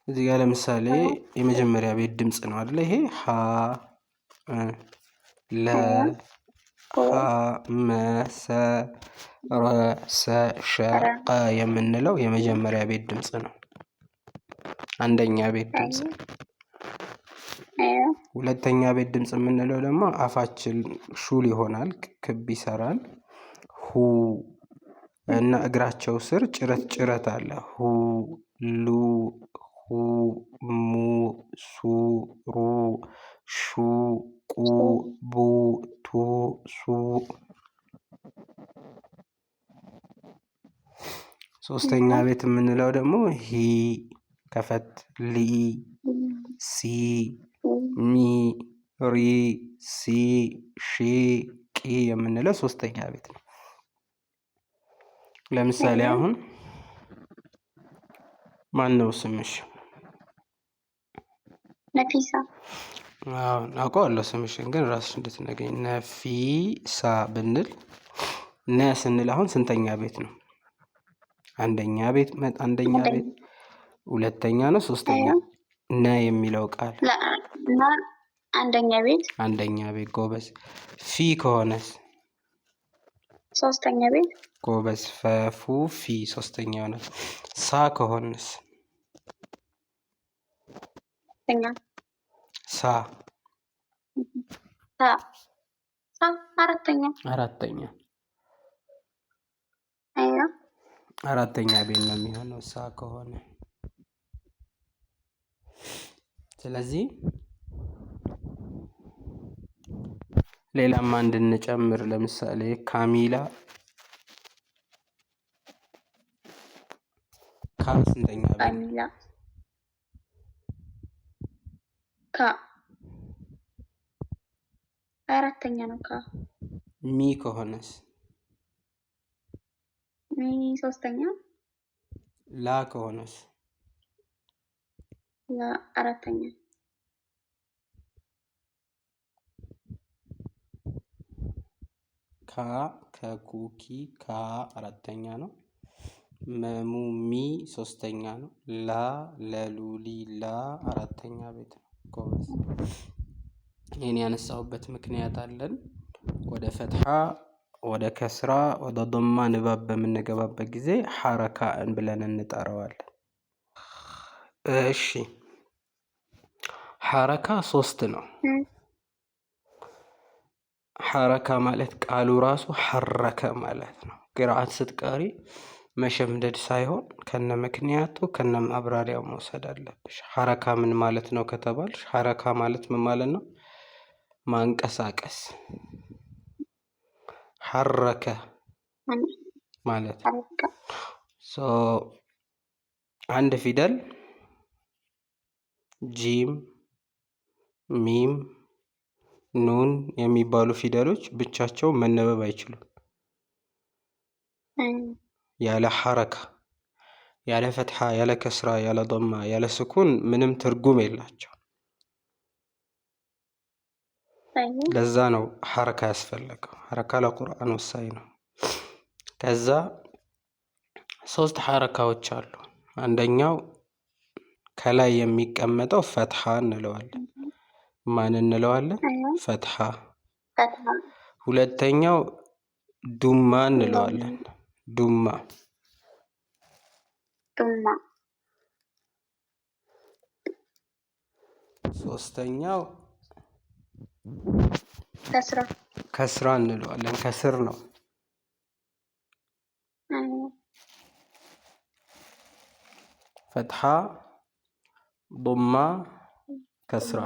እዚህ ጋር ለምሳሌ የመጀመሪያ ቤት ድምጽ ነው አይደል? ይሄ ሀ ለ ሀ መ ሰ ረ ሰ ሸ ቀ የምንለው የመጀመሪያ ቤት ድምጽ ነው። አንደኛ ቤት ድምጽ። ሁለተኛ ቤት ድምጽ የምንለው ደግሞ አፋችን ሹል ይሆናል፣ ክብ ይሰራል። ሁ እና እግራቸው ስር ጭረት አለ። ሁ ሉ ሁ ሙ ሱ ሩ ሹ ቁ ቡ ቱ ሱ። ሶስተኛ ቤት የምንለው ደግሞ ሂ ከፈት ሊ ሲ ሚ ሪ ሲ ሺ ቂ የምንለው ሶስተኛ ቤት ነው። ለምሳሌ አሁን ማን ነው ስምሽ? ነፊሳ። አውቀዋለሁ ስምሽን፣ ግን ራስሽ እንድትነግሪኝ። ነፊሳ ብንል ነ ስንል አሁን ስንተኛ ቤት ነው? አንደኛ ቤት፣ ሁለተኛ ነው፣ ሶስተኛ? ነ የሚለው ቃል አንደኛ ቤት። አንደኛ ቤት። ጎበዝ። ፊ ከሆነስ? ሶስተኛ ቤት። ጎበዝ። ፈፉ ፊ ሶስተኛ ሆነ። ሳ ከሆነስ? ሳ አራተኛ። አራተኛ ቤት ነው የሚሆነው ሳ ከሆነ። ስለዚህ ሌላም አንድ እንጨምር። ለምሳሌ ካሚላ። ካ ስንተኛ ቤት? ካሚላ ካ አራተኛ ነው። ካ ሚ ከሆነስ? ሚ ሶስተኛ። ላ ከሆነስ? ላ አራተኛ። ካ ከኩኪ ካ አራተኛ ነው። መሙ ሚ ሶስተኛ ነው። ላ ለሉሊ ላ አራተኛ ቤት ነው። ጎበዝ። ይህን ያነሳሁበት ምክንያት አለን። ወደ ፈትሐ፣ ወደ ከስራ፣ ወደ ዶማ ንባብ በምንገባበት ጊዜ ሐረካን ብለን እንጠራዋለን። እሺ፣ ሐረካ 3 ነው። ሐረካ ማለት ቃሉ ራሱ ሐረከ ማለት ነው። ቅርአት ስትቀሪ መሸምደድ ሳይሆን ከነ ምክንያቱ ከነ ማብራሪያው መውሰድ አለብሽ። ሐረካ ምን ማለት ነው ከተባልሽ፣ ሐረካ ማለት ምን ማለት ነው? ማንቀሳቀስ። ሐረከ ማለት አንድ ፊደል ጂም፣ ሚም፣ ኑን የሚባሉ ፊደሎች ብቻቸው መነበብ አይችሉም። ያለ ሐረካ፣ ያለ ፈትሐ፣ ያለ ከስራ፣ ያለ ዶማ፣ ያለ ስኩን ምንም ትርጉም የላቸው። ለዛ ነው ሐረካ ያስፈለገው። ሐረካ ለቁርአን ወሳኝ ነው። ከዛ 3 ሐረካዎች አሉ። አንደኛው ከላይ የሚቀመጠው ፈትሐ እንለዋለን። ማን እንለዋለን? ፈትሐ። ሁለተኛው ዱማ እንለዋለን። ዱማ። ሶስተኛው ከስራ እንለዋለን። ከስር ነው። ፈትሐ፣ ዱማ፣ ከስራ።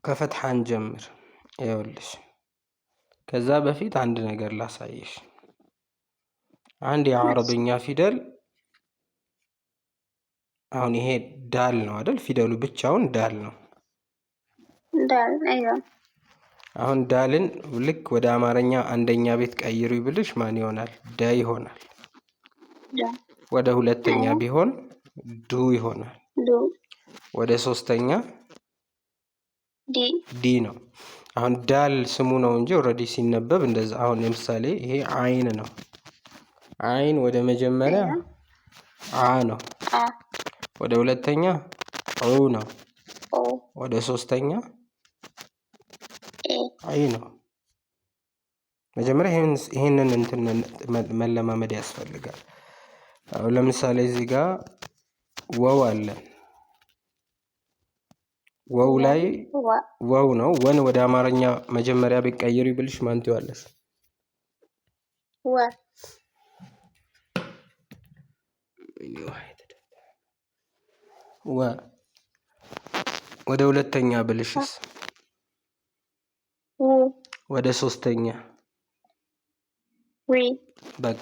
ከፈትሐ እንጀምር። ይኸውልሽ፣ ከዛ በፊት አንድ ነገር ላሳይሽ። አንድ የአረብኛ ፊደል አሁን ይሄ ዳል ነው አይደል? ፊደሉ ብቻውን ዳል ነው። አሁን ዳልን ልክ ወደ አማርኛ አንደኛ ቤት ቀይሩ ብልሽ ማን ይሆናል? ደ ይሆናል። ወደ ሁለተኛ ቢሆን ዱ ይሆናል። ወደ ሶስተኛ ዲ ነው። አሁን ዳል ስሙ ነው እንጂ ኦልሬዲ ሲነበብ እንደዛ። አሁን ለምሳሌ ይሄ አይን ነው። አይን ወደ መጀመሪያ أيوة አ ነው። ወደ ሁለተኛ ኡ ነው። ወደ ሶስተኛ አይ ነው። መጀመሪያ ይሄንን እንትን መለማመድ ያስፈልጋል። አሁን ለምሳሌ እዚህ ጋር ወው አለ። ወው ላይ ወው ነው። ወን ወደ አማርኛ መጀመሪያ ቢቀይሩ ብልሽ ማን ትይዋለሽ? ወ ወደ ሁለተኛ ብልሽስ? ወደ ሶስተኛ በቃ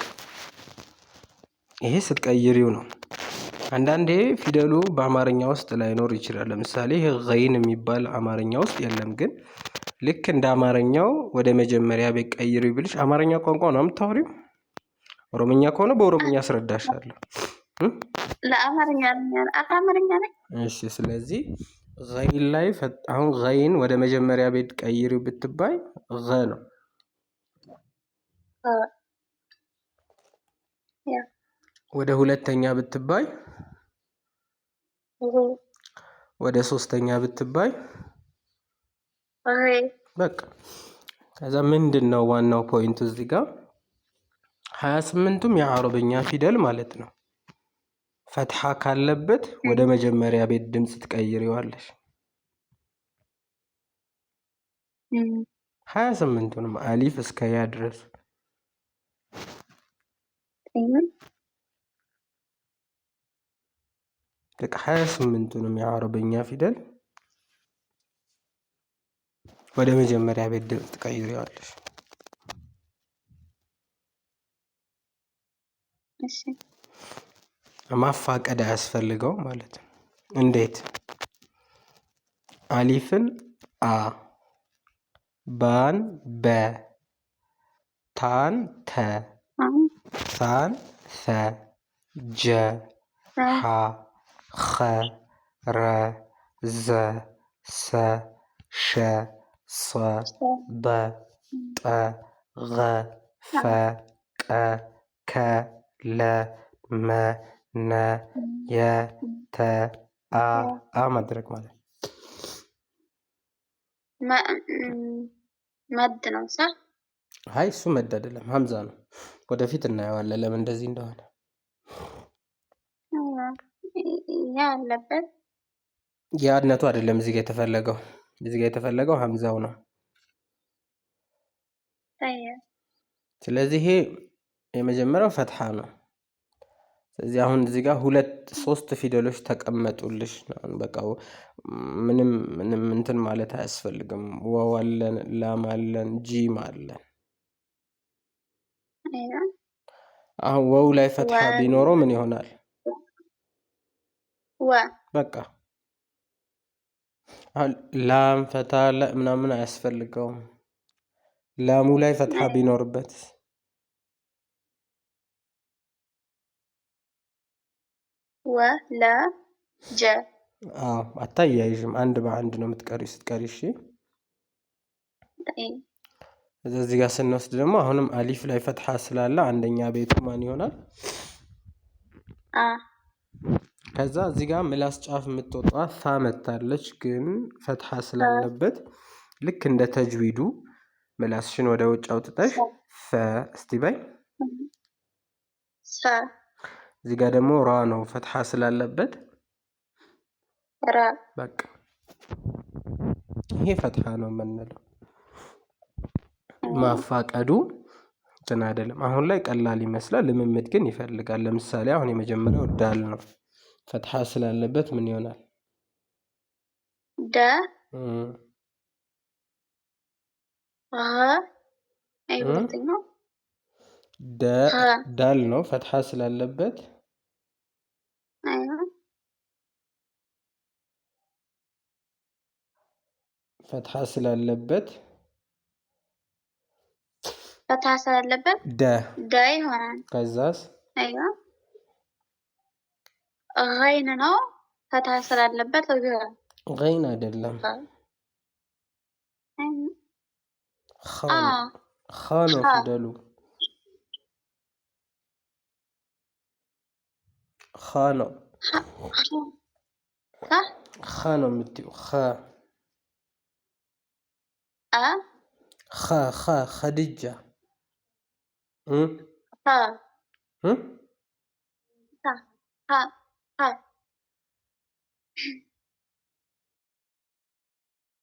ይሄ ስትቀይሪው ነው። አንዳንዴ ፊደሉ በአማርኛ ውስጥ ላይኖር ይችላል። ለምሳሌ ይሄ ገይን የሚባል አማርኛ ውስጥ የለም። ግን ልክ እንደ አማርኛው ወደ መጀመሪያ ቢቀይሪው ብልሽ አማርኛ ቋንቋ ነው የምታወሪው? ኦሮምኛ ከሆነ በኦሮምኛ አስረዳሻለሁ። ለአማርኛ ነኝ። እሺ፣ ስለዚህ ገይን ላይ አሁን ገይን ወደ መጀመሪያ ቤት ቀይሪው ብትባይ ገ ነው። ወደ ሁለተኛ ብትባይ፣ ወደ ሶስተኛ ብትባይ በቃ ከዛ ምንድነው ዋናው ፖይንት እዚህ ጋር 28ቱም የአረብኛ ፊደል ማለት ነው። ፈትሐ ካለበት ወደ መጀመሪያ ቤት ድምጽ ትቀይሪዋለሽ። 28ቱንም አሊፍ እስከ ያ ድረስ በቃ 28ቱንም የአረብኛ ፊደል ወደ መጀመሪያ ቤት ድምጽ ትቀይሪዋለሽ። እሺ፣ ማፋቀድ አያስፈልገው ማለት ነው። እንዴት? አሊፍን አ፣ ባን በ፣ ታን ተ፣ ሳን ሰ፣ ጀ፣ ሐ፣ ኸ፣ ረ፣ ዘ፣ ሰ፣ ሸ፣ ሶ፣ በ፣ ጠ፣ ገ፣ ፈ፣ ቀ፣ ከ፣ ለ፣ መ፣ ነ፣ የ፣ ተ፣ አ ማድረግ ማለት መድ ነው ሳ? አይ እሱ መድ አይደለም፣ ሀምዛ ነው። ወደፊት እናየዋለን ለምን እንደዚህ እንደሆነ። ያለበት ያነቱ አይደለም እዚህ ጋር የተፈለገው። እዚህ ጋር የተፈለገው ሀምዛው ነው። ስለዚህ ይሄ የመጀመሪያው ፈትሐ ነው። ስለዚህ አሁን እዚህ ጋር ሶስት ፊደሎች ተቀመጡልሽ። በቃ ምንም እንትን ማለት አያስፈልግም። ዋው አለን፣ ላም አለን፣ ጂም አለን። አሁን ዋው ላይ ፈትሐ ቢኖረው ምን ይሆናል? በቃ ላም ፈታ ምናምን አያስፈልገውም። ላሙ ላይ ፈትሐ ቢኖርበት ወለ ጀ አታያይዥም። አንድ በአንድ ነው ስትቀሪ። እሺ፣ እዚህ ጋር ስንወስድ ደግሞ አሁንም አሊፍ ላይ ፈትሐ ስላለ አንደኛ ቤቱ ማን ይሆናል? ከዛ እዚህ ጋር ምላስ ጫፍ የምትወጣ ፋ መታለች፣ ግን ፈትሐ ስላለበት ልክ እንደ ተጅዊዱ ምላስሽን ወደ ውጭ አውጥተሽ ፈ እስቲ በይ። እዚህ ጋር ደግሞ ራ ነው፣ ፈትሐ ስላለበት በቃ ይሄ ፈትሐ ነው የምንለው። ማፋቀዱ እንትን አይደለም። አሁን ላይ ቀላል ይመስላል፣ ልምምድ ግን ይፈልጋል። ለምሳሌ አሁን የመጀመሪያው ዳል ነው፣ ፈትሐ ስላለበት ምን ይሆናል? ደ ዳል ነው፣ ፈትሐ ስላለበት ደ ይሆናል። ከዛስ ገይን ነው፣ ፈትሐ ስላለበት ገይን አይደለም፣ ኸ ነው ፊደሉ። خانو ح صح خانو متيو أ خديجة هم خ هم صح خ